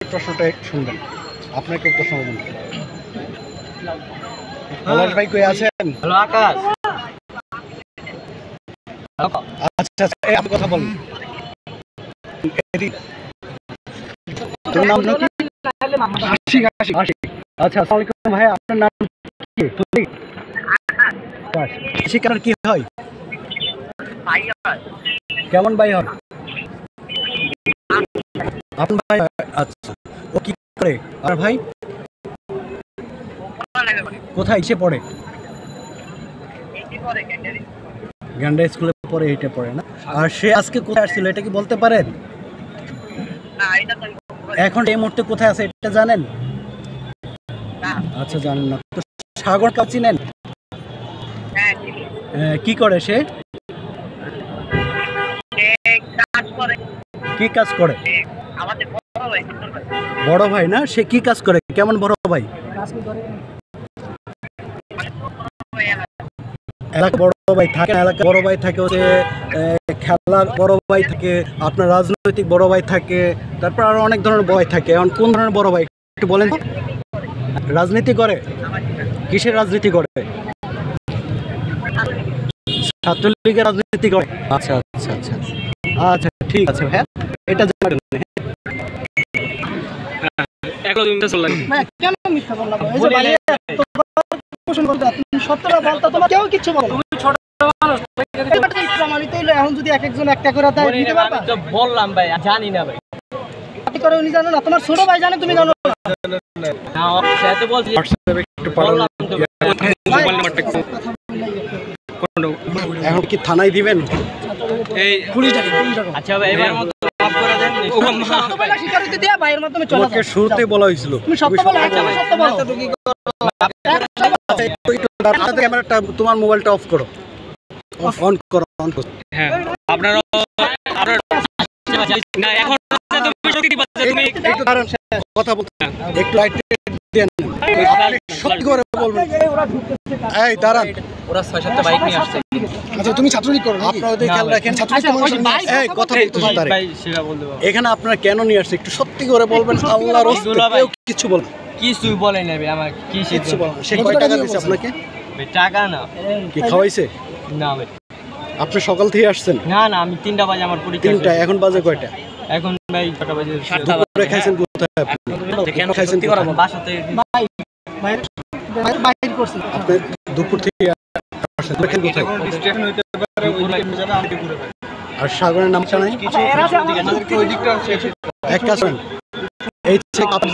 প্রশ্নটা শুনবেন, আপনাকে প্রশ্ন বলুন। পলাশ ভাই কই আছেন? হ্যালো আকাশ। আচ্ছা আচ্ছা, এই আপনি কথা বলুন। তোর নাম কি? আশিক। আশিক। আচ্ছা, আসসালামু আলাইকুম ভাই, আপনার নাম কি? আশিক, আপনার কি হয়? কেমন ভাই হয়? আপনার ভাই? আচ্ছা, ও কি করে? আর ভাই কোথায় এসে পড়ে? গান্ডা স্কুলে পড়ে, এইটা পড়ে না? আর সে আজকে কোথায় আসছিল এটা কি বলতে পারেন? এখন এই মুহূর্তে কোথায় আছে এটা জানেন? আচ্ছা, জানেন না তো। সাগর কা চিনেন? কি করে সে? কি কাজ করে? বড় ভাই না? সে কি কাজ করে? কেমন বড় ভাই? এলাকা বড় ভাই থাকে, এলাকা বড় ভাই থাকে হচ্ছে খেলার বড় ভাই থাকে, আপনার রাজনৈতিক বড় ভাই থাকে, তারপর আরো অনেক ধরনের বড় ভাই থাকে। এখন কোন ধরনের বড় ভাই একটু বলেন। রাজনীতি করে? কিসের রাজনীতি করে? ছাত্রলীগের রাজনীতি করে? আচ্ছা আচ্ছা আচ্ছা আচ্ছা, ঠিক আছে হ্যাঁ, এটা জানেন। কেন মিথ্যা বললাম? কেউ কিছু বলো। এখন যদি এক একজন একটা করে বললাম ভাই, জানি না ভাই। উনি জানো না, তোমার ছোট ভাই জানে, তুমি জানো না। এখন কি থানায় দিবেন? আচ্ছা ভাই, এবার মতো মাফ করে দেন। তোমাকে শুরুতে বলা হয়েছিল। ক্যামেরাটা, তোমার মোবাইলটা অফ করো, অন করো, অন করো। হ্যাঁ, আপনারা না এখন তুমি একটু দাঁড়ান, কথা বলতে একটু লাইট দেন, সত্যি করে বলবেন। এই দাঁড়ান, ওরা 6-7টা বাইক নিয়ে আসছে। আচ্ছা, তুমি ছাত্রলীগ করো? আপনারা ওদের খেয়াল রাখেন। এই কথা বলতে পারে ভাই, সেটা বলতে পারবো। এখানে আপনারা কেন নিয়ে আসছে একটু সত্যি করে বলবেন। আল্লাহর রাস্তায় কেউ কিছু বলেন? কিছুই বলে না ভাই, আমার কি কিছু বলেন। সে কয় টাকা দিয়েছে আপনাকে? ভাই টাকা না, কি খাওয়াইছে? না ভাই। আপনি সকাল থেকে আসছেন? না না, আমি 3টা বাজে আমার পরীক্ষা। 3টা? এখন বাজে কয়টা? এখন ভাই 6টা বাজে। দুপুরে খাইছেন কোথায়? কেন খাইছেন বাসাতে? বাইরে করছি। আপনি দুপুর থেকে আসছেন কোথায়? আর সাগরের নাম জানাই? এক কাজ করেন, এই কাপড়